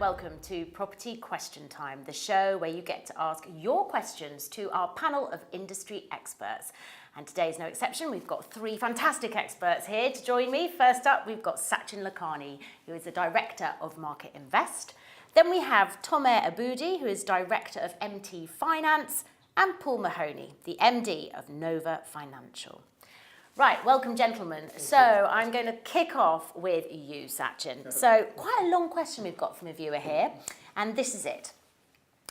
welcome to Property Question Time, the show where you get to ask your questions to our panel of industry experts. And today's no exception. We've got three fantastic experts here to join me. First up, we've got Satyen Lakhani, who is the Director of Market Invest. Then we have Tomer Aboody, who is Director of MT Finance, and Paul Mahoney, the MD of Nova Financial. Right, welcome gentlemen. So I'm going to kick off with you, Satyen. So quite a long question we've got from a viewer here, and this is it.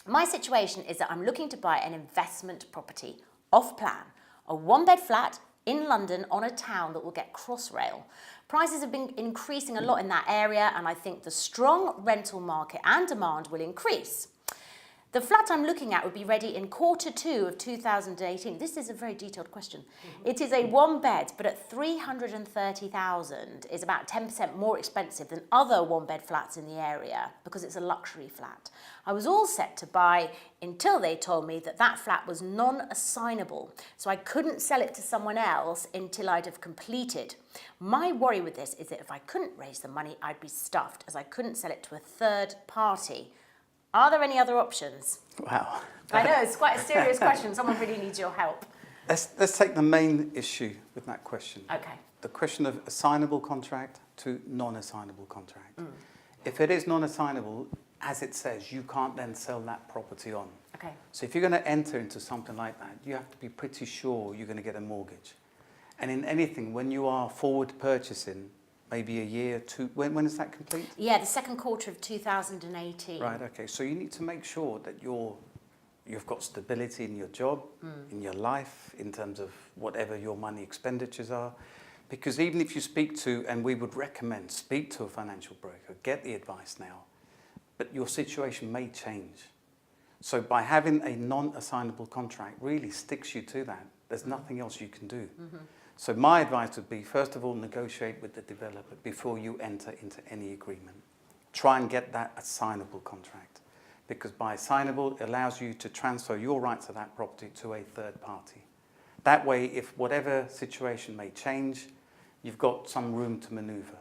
My situation is that I'm looking to buy an investment property, Offplan, a one-bed flat in London on a town that will get Crossrail. Prices have been increasing a lot in that area, and I think the strong rental market and demand will increase. The flat I'm looking at would be ready in Q2 of 2018. This is a very detailed question. It is a one bed, but at 330,000 is about 10% more expensive than other one bed flats in the area because it's a luxury flat. I was all set to buy until they told me that that flat was non-assignable, so I couldn't sell it to someone else until I'd have completed. My worry with this is that if I couldn't raise the money, I'd be stuffed as I couldn't sell it to a third party. Are there any other options? Wow. I know, it's quite a serious question. Someone really needs your help. Let's take the main issue with that question. Okay. The question of assignable contract to non-assignable contract. If it is non-assignable, as it says, you can't then sell that property on. Okay. So if you're going to enter into something like that, you have to be pretty sure you're going to get a mortgage. And in anything, when you are forward purchasing, maybe a year, two, when is that complete? Yeah, the second quarter of 2018. Right, okay. So you need to make sure that you've got stability in your job, in your life, in terms of whatever your money expenditures are. Because even if you speak to, and we would recommend, speak to a financial broker, get the advice now, but your situation may change. So by having a non-assignable contract really sticks you to that. There's nothing else you can do. So my advice would be, first of all, negotiate with the developer before you enter into any agreement. Try and get that assignable contract, because by assignable, it allows you to transfer your rights to that property to a third party. That way, if whatever situation may change, you've got some room to maneuver.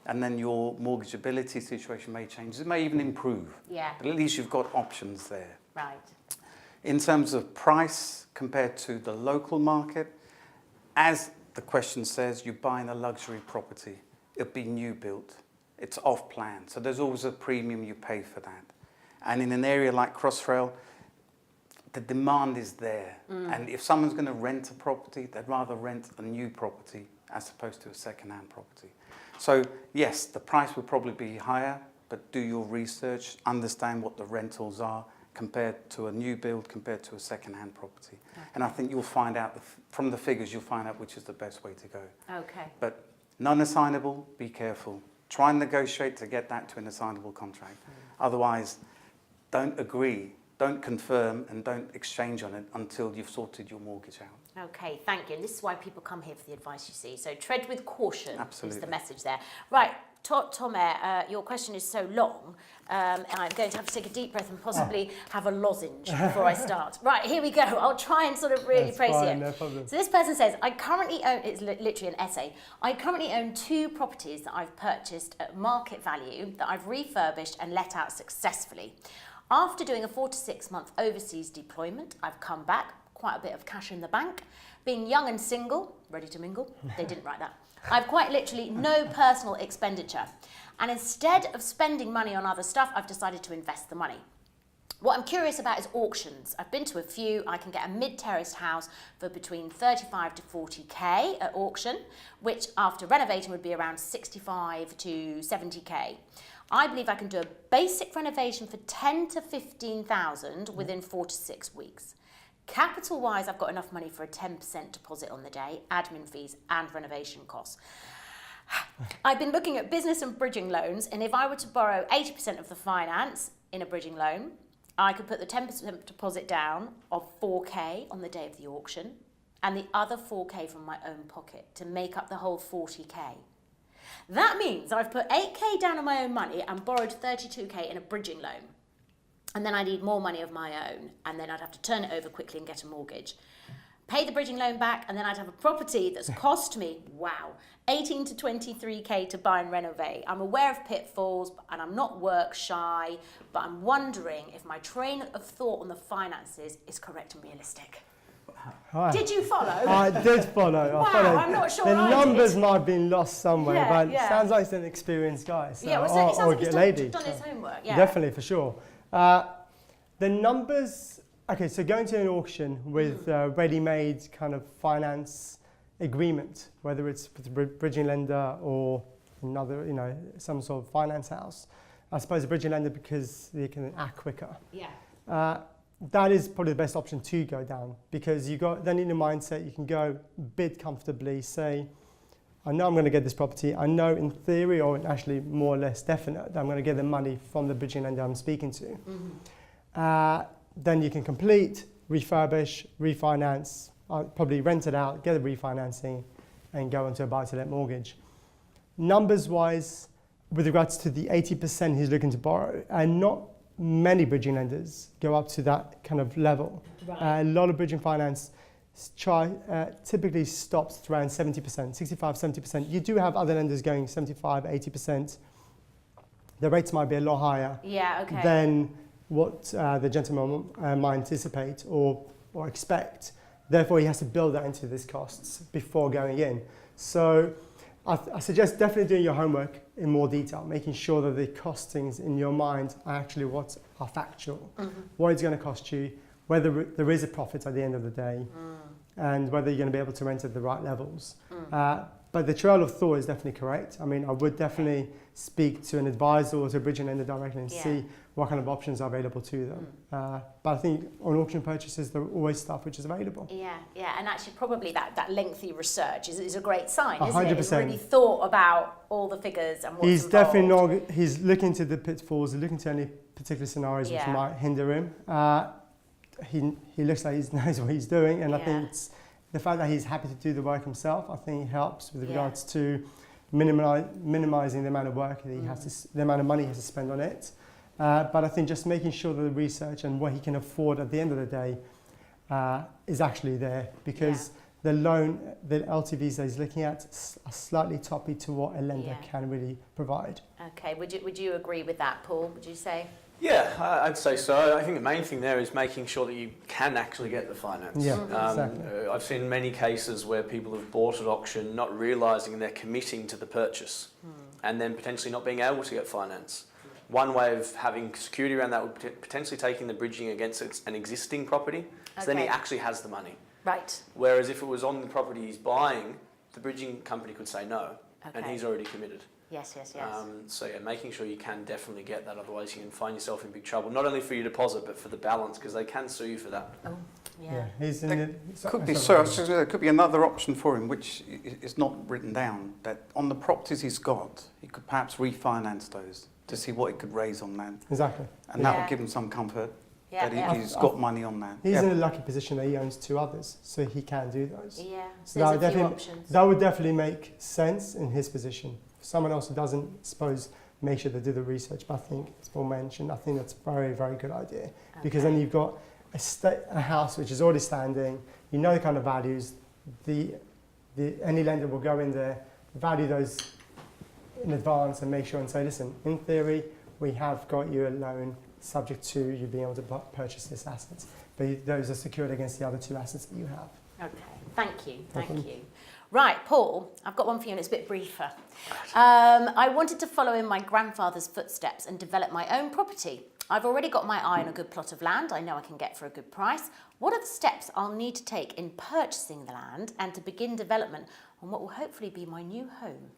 And then your mortgageability situation may change. It may even improve. Yeah. But at least you've got options there. Right. In terms of price compared to the local market, as the question says, you're buying a luxury property. It'll be new built. It's off plan. So there's always a premium you pay for that. And in an area like Crossrail, the demand is there. And if someone's going to rent a property, they'd rather rent a new property as opposed to a second-hand property. So yes, the price will probably be higher, but do your research, understand what the rentals are, compared to a new build, compared to a second-hand property. Okay. And I think you'll find out, from the figures, you'll find out which is the best way to go. Okay. But non-assignable, be careful. Try and negotiate to get that to an assignable contract. Otherwise, don't agree, don't confirm, and don't exchange on it until you've sorted your mortgage out. Okay, thank you. And this is why people come here for the advice, you see. So tread with caution. Absolutely. Is the message there. Right, Tomer, your question is so long, and I'm going to have to take a deep breath and possibly have a lozenge before I start. Right, here we go. I'll try and sort of really phrase it. No problem. So this person says, I currently own, it's literally an essay, I currently own 2 properties that I've purchased at market value that I've refurbished and let out successfully. After doing a 4 to 6 month overseas deployment, I've come back, quite a bit of cash in the bank. Being young and single, ready to mingle, they didn't write that. I've quite literally no personal expenditure. And instead of spending money on other stuff, I've decided to invest the money. What I'm curious about is auctions. I've been to a few. I can get a mid-terraced house for between 35 to 40k at auction, which after renovating would be around 65 to 70k. I believe I can do a basic renovation for 10 to 15,000 within 4 to 6 weeks. Capital-wise, I've got enough money for a 10% deposit on the day, admin fees and renovation costs. I've been looking at business and bridging loans, and if I were to borrow 80% of the finance in a bridging loan, I could put the 10% deposit down of 4k on the day of the auction, and the other 4k from my own pocket to make up the whole 40k. That means I've put 8k down of my own money and borrowed 32k in a bridging loan. And then I need more money of my own, and then I'd have to turn it over quickly and get a mortgage. pay the bridging loan back, and then I'd have a property that's cost me, wow, 18 to 23k to buy and renovate. I'm aware of pitfalls and I'm not work shy, but I'm wondering if my train of thought on the finances is correct and realistic. Did you follow? I did follow. Wow, I followed. I'm not sure the I numbers did. might have been lost somewhere, Yeah, but yeah. it sounds like he's an experienced guy. So, Yeah, well, it sounds like he's lady. done his homework. Yeah. Definitely, for sure. The numbers, okay, so going to an auction with ready-made kind of finance agreement, whether it's with a bridging lender or another, some sort of finance house. I suppose a bridging lender because they can act quicker. Yeah. That is probably the best option to go down, because then in your mindset you can go bid comfortably, say, I know I'm going to get this property. I know in theory, or actually more or less definite, that I'm going to get the money from the bridging lender I'm speaking to. Mm-hmm. Then you can complete, refurbish, refinance, probably rent it out, get a refinancing, and go into a buy-to-let mortgage. Numbers-wise, with regards to the 80% he's looking to borrow, and not many bridging lenders go up to that kind of level. Right. A lot of bridging finance typically stops at around 70%, 65, 70%. You do have other lenders going 75, 80%. The rates might be a lot higher than what the gentleman might anticipate or expect. Therefore, he has to build that into his costs before going in. So I suggest definitely doing your homework in more detail, making sure that the costings in your mind are actually what are factual, what it's going to cost you, whether there is a profit at the end of the day, and whether you're going to be able to rent at the right levels. But the trail of thought is definitely correct. I mean, I would definitely speak to an advisor or to a bridging lender directly and see what kind of options are available to them. But I think on auction purchases, there are always stuff which is available. Yeah, and actually probably that lengthy research is a great sign, isn't 100%. it? He's really thought about all the figures and what's He's involved. definitely not, he's looking to the pitfalls, he's looking to any particular scenarios which might hinder him. He looks like he knows what he's doing, and I think it's the fact that he's happy to do the work himself, I think helps with regards to minimizing the amount of work that he has to, the amount of money he has to spend on it. But I think just making sure that the research and what he can afford at the end of the day is actually there, because the loan, the LTVs that he's looking at are slightly toppy to what a lender can really provide. Okay, would you agree with that, Paul? Would you say? Yeah, I'd say so. I think the main thing there is making sure that you can actually get the finance. Yeah, exactly. I've seen many cases where people have bought at auction not realising they're committing to the purchase and then potentially not being able to get finance. One way of having security around that would potentially taking the bridging against an existing property, so then he actually has the money. Right. Whereas if it was on the property he's buying, the bridging company could say no, and he's already committed. Yes. So making sure you can definitely get that, otherwise you can find yourself in big trouble, not only for your deposit but for the balance, because they can sue you for that. Oh, yeah. He's in There could be another option for him, which is not written down, that on the properties he's got, he could perhaps refinance those to see what he could raise on that. Exactly. And that would give him some comfort that he's got money on that. He's in a lucky position that he owns 2 others, so he can do those. Yeah, So there's a few options. that would definitely make sense in his position. Someone else who doesn't, suppose, make sure they do the research, but I think, as Paul mentioned, I think that's a very, very good idea. Because then you've got a house which is already standing, you know the kind of values, any lender will go in there, value those in advance and make sure and say, listen, in theory, we have got you a loan subject to you being able to purchase this asset. But those are secured against the other 2 assets that you have. Okay, thank you. Right, Paul, I've got one for you and it's a bit briefer. I wanted to follow in my grandfather's footsteps and develop my own property. I've already got my eye on a good plot of land I know I can get for a good price. What are the steps I'll need to take in purchasing the land and to begin development on what will hopefully be my new home?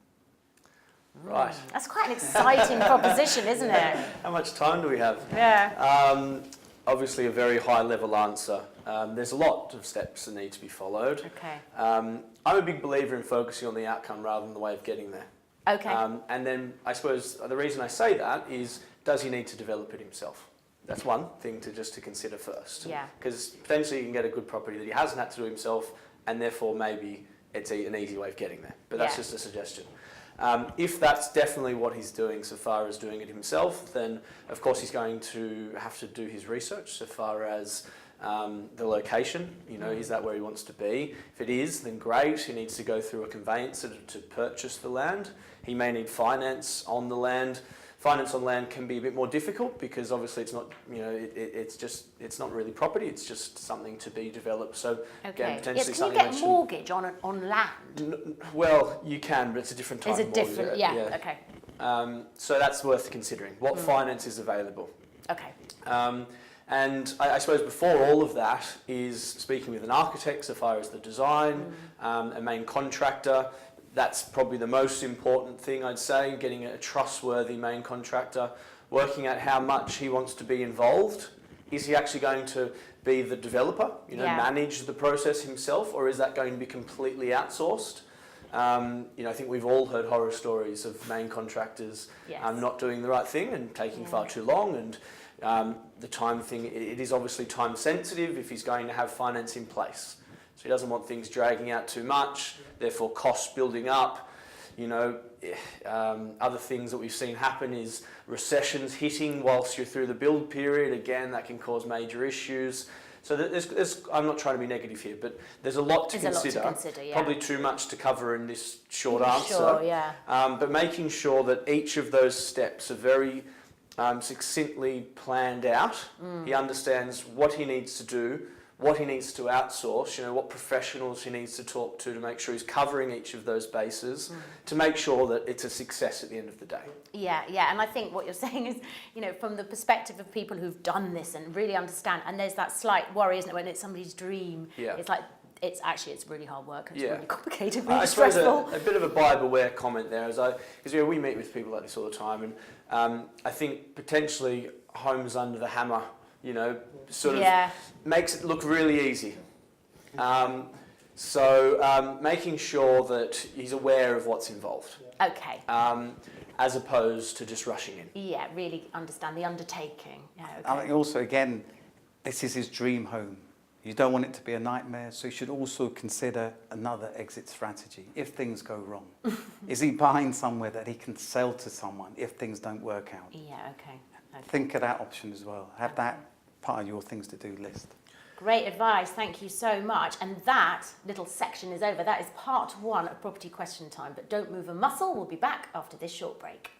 Right. That's quite an exciting proposition, isn't it? How much time do we have? Yeah. Obviously a very high level answer. There's a lot of steps that need to be followed. Okay. I'm a big believer in focusing on the outcome rather than the way of getting there. Okay. And then I suppose the reason I say that is, does he need to develop it himself? That's one thing to consider first. Yeah. Because potentially he can get a good property that he hasn't had to do himself, and therefore maybe it's an easy way of getting there. But that's just a suggestion. If that's definitely what he's doing so far as doing it himself, then of course he's going to have to do his research so far as the location, is that where he wants to be? If it is, then great. He needs to go through a conveyancer to purchase the land. He may need finance on the land. Finance on land can be a bit more difficult because obviously it's not, it's not really property. It's just something to be developed. So again, potentially something. Can you get mortgage on land? Well, you can, but it's a different type of mortgage. Okay. So that's worth considering. What finance is available? Okay. And I suppose before all of that is speaking with an architect so far as the design, a main contractor. That's probably the most important thing, I'd say, getting a trustworthy main contractor, working out how much he wants to be involved. Is he actually going to be the developer, manage the process himself, or is that going to be completely outsourced? I think we've all heard horror stories of main contractors not doing the right thing and taking far too long, and the time thing, it is obviously time sensitive if he's going to have finance in place. So he doesn't want things dragging out too much, therefore costs building up. Other things that we've seen happen is recessions hitting whilst you're through the build period. Again, that can cause major issues. So there's, I'm not trying to be negative here, but there's a lot to consider. Probably too much to cover in this short answer. Sure, yeah. But making sure that each of those steps are very succinctly planned out. He understands what he needs to do, what he needs to outsource, what professionals he needs to talk to make sure he's covering each of those bases to make sure that it's a success at the end of the day. Yeah, and I think what you're saying is, from the perspective of people who've done this and really understand, and there's that slight worry, isn't it, when it's somebody's dream. Yeah. It's like, it's really hard work and it's really complicated, really stressful. A bit of a buyer beware comment there, because we meet with people like this all the time, and I think potentially homes under the hammer, sort of makes it look really easy. So making sure that he's aware of what's involved. Okay. As opposed to just rushing in. Yeah, really understand the undertaking. Yeah, okay. I think also, again, this is his dream home. You don't want it to be a nightmare, so you should also consider another exit strategy if things go wrong. Is he buying somewhere that he can sell to someone if things don't work out? Yeah, okay. Think of that option as well. Have that part of your things to do list. Great advice, thank you so much. And that little section is over. That is part 1 of Property Question Time. But don't move a muscle, we'll be back after this short break.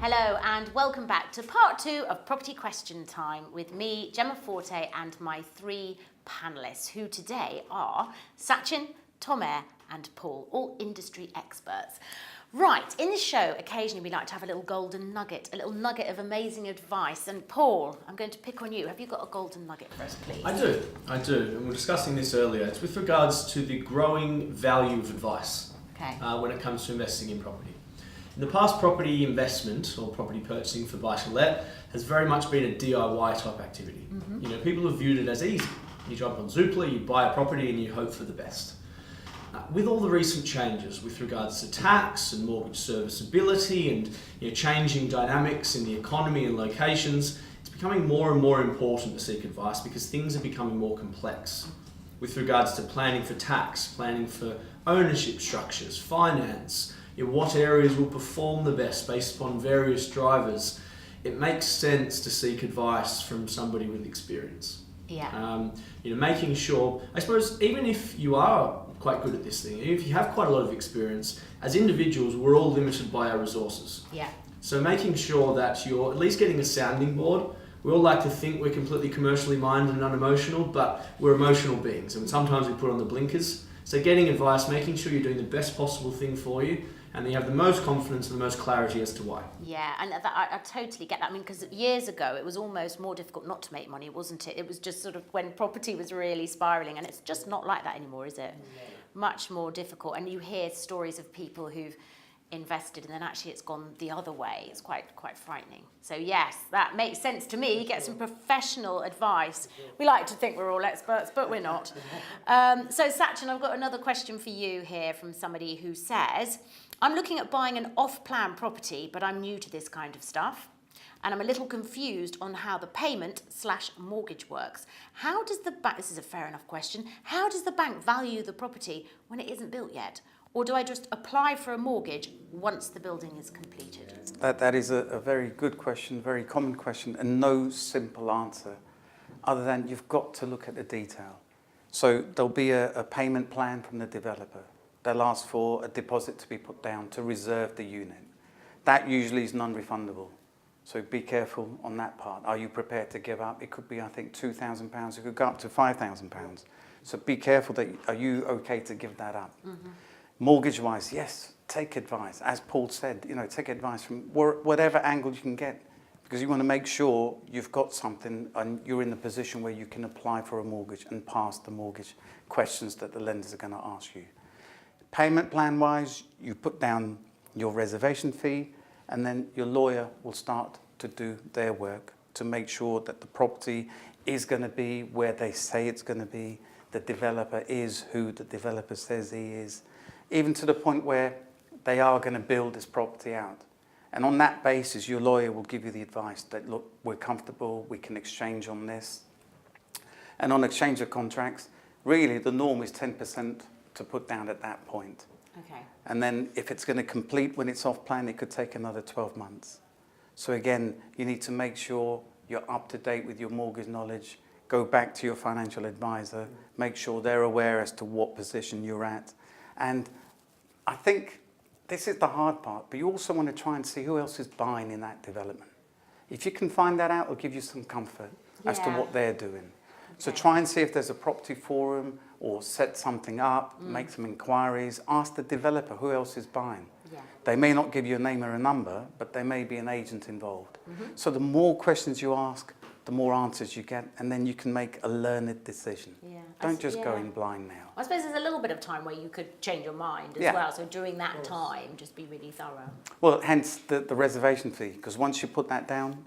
Hello and welcome back to part 2 of Property Question Time with me, Gemma Forte, and my 3 panellists, who today are Satyen, Tomer and Paul, all industry experts. Right, in the show, occasionally we like to have a little golden nugget, a little nugget of amazing advice. And Paul, I'm going to pick on you. Have you got a golden nugget for us, please? I do. And we were discussing this earlier. It's with regards to the growing value of advice when it comes to investing in property. In the past, property investment or property purchasing for buy-to-let has very much been a DIY type activity. People have viewed it as easy. You jump on Zoopla, you buy a property and you hope for the best. With all the recent changes with regards to tax and mortgage serviceability and changing dynamics in the economy and locations, it's becoming more and more important to seek advice because things are becoming more complex. With regards to planning for tax, planning for ownership structures, finance, what areas will perform the best based upon various drivers, it makes sense to seek advice from somebody with experience. Yeah. Making sure, I suppose, even if you are quite good at this thing, if you have quite a lot of experience, as individuals, we're all limited by our resources. Yeah. So making sure that you're at least getting a sounding board. We all like to think we're completely commercially minded and unemotional, but we're emotional beings, and sometimes we put on the blinkers. So getting advice, making sure you're doing the best possible thing for you, and then you have the most confidence and the most clarity as to why. Yeah, and I totally get that. I mean, because years ago, it was almost more difficult not to make money, wasn't it? It was just sort of when property was really spiralling, and it's just not like that anymore, is it? No. Much more difficult. And you hear stories of people who've invested and then actually it's gone the other way. It's quite frightening. So yes, that makes sense to me. Get some professional advice. We like to think we're all experts, but we're not. So Satyen, I've got another question for you here from somebody who says, I'm looking at buying an off-plan property, but I'm new to this kind of stuff, and I'm a little confused on how the payment/mortgage works. How does the bank, this is a fair enough question, how does the bank value the property when it isn't built yet? Or do I just apply for a mortgage once the building is completed? That is a very good question, very common question, and no simple answer, other than you've got to look at the detail. So there'll be a payment plan from the developer. They'll ask for a deposit to be put down to reserve the unit. That usually is non-refundable. So be careful on that part. Are you prepared to give up? It could be, I think, £2,000. It could go up to £5,000. So be careful that, are you okay to give that up? Mm-hmm. Mortgage-wise, yes, take advice. As Paul said, take advice from whatever angle you can get, because you want to make sure you've got something and you're in the position where you can apply for a mortgage and pass the mortgage questions that the lenders are going to ask you. Payment plan-wise, you put down your reservation fee, and then your lawyer will start to do their work to make sure that the property is going to be where they say it's going to be, the developer is who the developer says he is, even to the point where they are going to build this property out. And on that basis, your lawyer will give you the advice that, look, we're comfortable, we can exchange on this. And on exchange of contracts, really the norm is 10% to put down at that point. Okay. And then if it's going to complete when it's off plan, it could take another 12 months. So again, you need to make sure you're up to date with your mortgage knowledge, go back to your financial advisor, make sure they're aware as to what position you're at. And I think this is the hard part, but you also want to try and see who else is buying in that development. If you can find that out, it'll give you some comfort as to what they're doing. Okay. So try and see if there's a property forum or set something up, make some inquiries, ask the developer who else is buying. Yeah. They may not give you a name or a number, but there may be an agent involved. Mm-hmm. So the more questions you ask, the more answers you get, and then you can make a learned decision. Yeah. Don't just go in blind now. I suppose there's a little bit of time where you could change your mind as well. So during that time, just be really thorough. Well, hence the reservation fee, because once you put that down,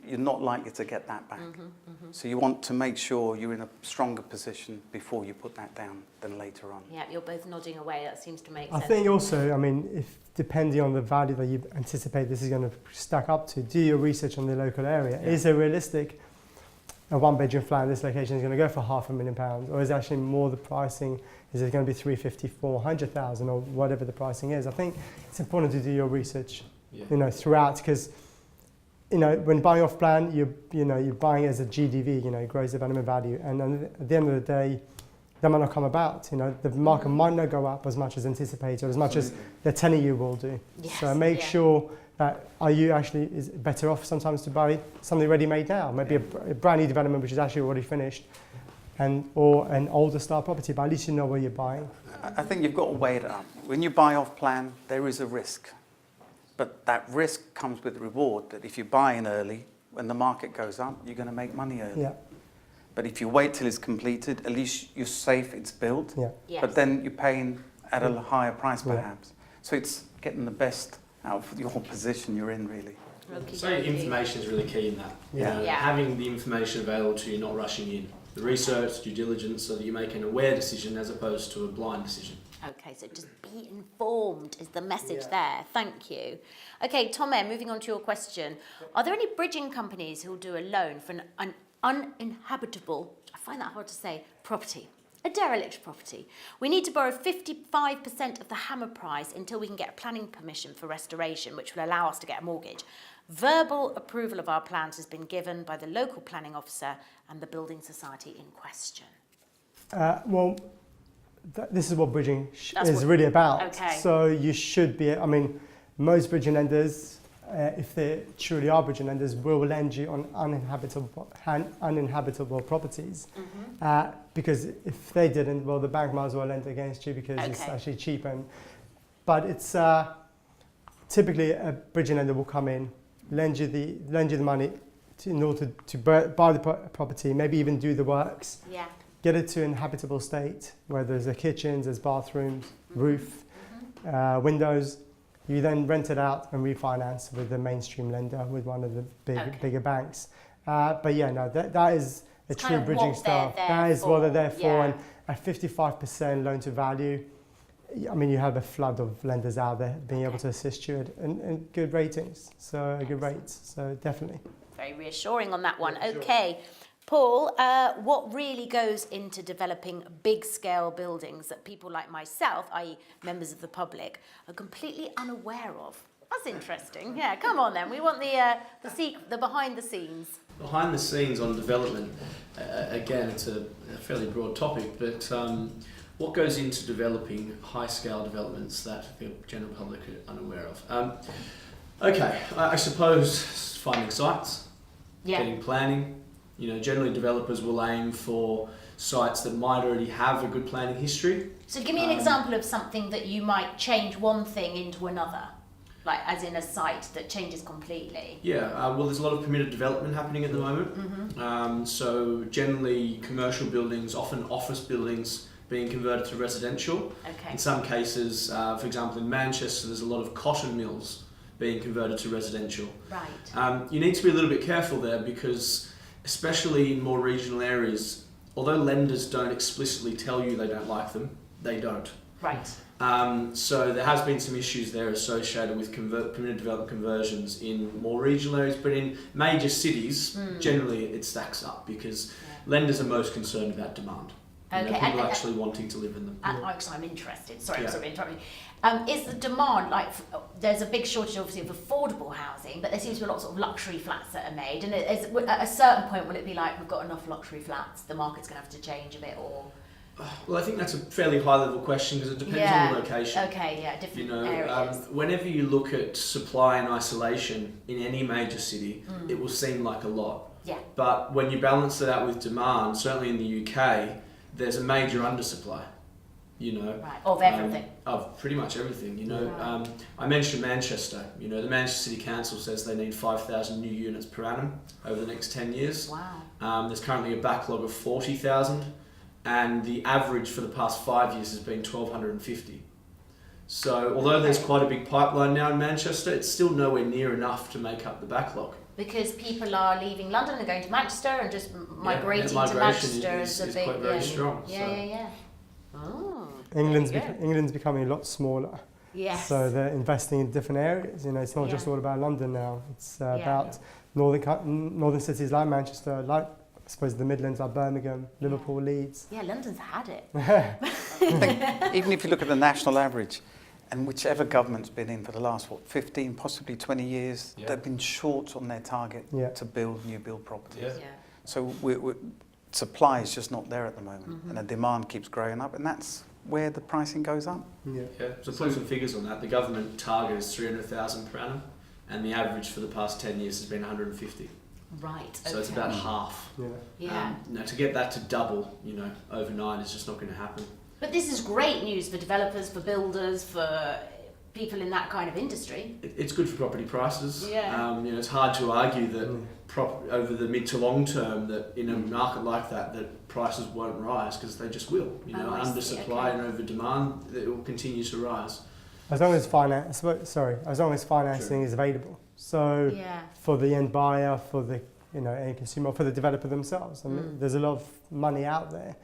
you're not likely to get that back. Mm-hmm, mm-hmm. So you want to make sure you're in a stronger position before you put that down than later on. Yeah, you're both nodding away. That seems to make sense. I think also, if depending on the value that you anticipate this is going to stack up to, do your research on the local area. Yeah. Is it realistic? A one-bedroom flat in this location is going to go for £500,000, or is actually more the pricing? Is it going to be 350, 400,000, or whatever the pricing is? I think it's important to do your research, throughout, because when buying off plan, you're buying as a GDV, gross development value, and at the end of the day, that might not come about. The market might not go up as much as anticipated, or as much as they're telling you will do. Yes, so make sure that is better off sometimes to buy something ready-made now, maybe a brand new development which is actually already finished, or an older style property, but at least you know what you're buying. I think you've got to weigh it up. When you buy off plan, there is a risk. But that risk comes with reward, that if you buy in early, when the market goes up, you're going to make money early. Yeah. But if you wait till it's completed, at least you're safe, it's built. Yeah. Yes. But then you're paying at a higher price perhaps. So it's getting the best out of your position you're in, really. So information is really key in that. Having the information available to you, not rushing in. The research, due diligence, so that you make an aware decision as opposed to a blind decision. Okay, so just be informed is the message there. Thank you. Okay, Tomer, moving on to your question. Are there any bridging companies who will do a loan for an uninhabitable, I find that hard to say, property? A derelict property. We need to borrow 55% of the hammer price until we can get planning permission for restoration, which will allow us to get a mortgage. Verbal approval of our plans has been given by the local planning officer and the building society in question. This is what bridging is really about. Okay. So you should be, most bridging lenders, if they truly are bridging lenders, will lend you on uninhabitable properties. Mm-hmm. Because if they didn't, well, the bank might as well lend against you because it's actually cheap. But it's typically a bridging lender will come in, lend you the money in order to buy the property, maybe even do the works. Yeah. Get it to an habitable state where there's kitchens, there's bathrooms, roof, windows. You then rent it out and refinance with the mainstream lender, with one of the bigger banks. That is a true bridging style. That is what they're there for. And at 55% loan to value, you have a flood of lenders out there being able to assist you and good ratings, good rates. So definitely. Very reassuring on that one. Okay. Paul, what really goes into developing big-scale buildings that people like myself, i.e. members of the public, are completely unaware of? That's interesting. Yeah, come on then. We want the behind the scenes. Behind the scenes on development, again, it's a fairly broad topic, but what goes into developing high-scale developments that the general public are unaware of? Okay, I suppose finding sites, getting planning. Generally developers will aim for sites that might already have a good planning history. So give me an example of something that you might change one thing into another, like as in a site that changes completely. Yeah, well, there's a lot of permitted development happening at the moment. So generally commercial buildings, often office buildings, being converted to residential. Okay. In some cases, for example, in Manchester, there's a lot of cotton mills being converted to residential. Right. You need to be a little bit careful there because, especially in more regional areas, although lenders don't explicitly tell you they don't like them, they don't. Right. So there has been some issues there associated with permitted development conversions in more regional areas, but in major cities, generally it stacks up because lenders are most concerned about demand. Okay. People actually wanting to live in them. And I'm interested. Sorry, I'm interrupting. Is the demand, there's a big shortage obviously of affordable housing, but there seems to be lots of luxury flats that are made, and at a certain point will it be like we've got enough luxury flats, the market's going to have to change a bit, or? Well, I think that's a fairly high level question because it depends on the location. Okay, yeah, different areas. Whenever you look at supply and isolation in any major city, it will seem like a lot. Yeah. But when you balance it out with demand, certainly in the UK, there's a major undersupply. Right. Of everything. Of pretty much everything. Right. I mentioned Manchester. The Manchester City Council says they need 5,000 new units per annum over the next 10 years. Wow. There's currently a backlog of 40,000, and the average for the past 5 years has been 1,250. So although there's quite a big pipeline now in Manchester, it's still nowhere near enough to make up the backlog. Because people are leaving London and going to Manchester and just migrating to Manchester is quite very strong. Yeah. Oh, England's becoming a lot smaller. Yes. So they're investing in different areas. It's not just all about London now. It's about northern cities like Manchester, like I suppose the Midlands, like Birmingham, Liverpool, Leeds. Yeah, London's had it. I think even if you look at the national average, and whichever government's been in for the last 15, possibly 20 years, they've been short on their target to build new build properties. Yeah. So supply is just not there at the moment, and the demand keeps growing up, and that's where the pricing goes up. So put some figures on that. The government target is 300,000 per annum, and the average for the past 10 years has been 150. Right. So it's about half. Now to get that to double, overnight is just not going to happen. But this is great news for developers, for builders, for people in that kind of industry. It's good for property prices. Yeah. It's hard to argue that over the mid to long term that in a market like that prices won't rise because they just will. Under supply and over demand, it will continue to rise. As long as financing is available. So for the end buyer, for the end consumer, for the developer themselves. I mean, there's a lot of money out there.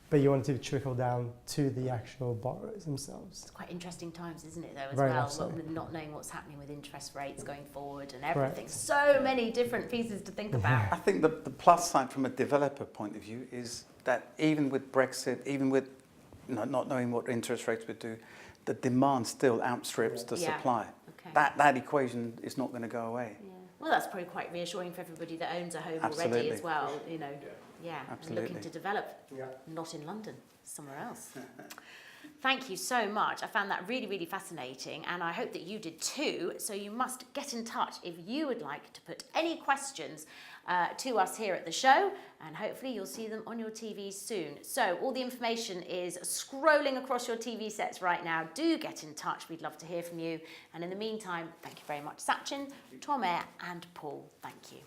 But you want it to trickle down to the actual borrowers themselves. It's quite interesting times, isn't it, though, as Very well, much so. Not knowing what's happening with interest rates going forward and everything. So many different pieces to think about. I think the plus side from a developer point of view is that even with Brexit, even with not knowing what interest rates would do, the demand still outstrips the supply. Okay. That equation is not going to go away. Yeah. Well, that's probably quite reassuring for everybody that owns a home Absolutely. already as well, and Absolutely. looking to develop, not in London, somewhere else. Thank you so much. I found that really, really fascinating, and I hope that you did too. So you must get in touch if you would like to put any questions to us here at the show, and hopefully you'll see them on your TV soon. So all the information is scrolling across your TV sets right now. Do get in touch. We'd love to hear from you. And in the meantime, thank you very much, Satyen, Tomer and Paul. Thank you.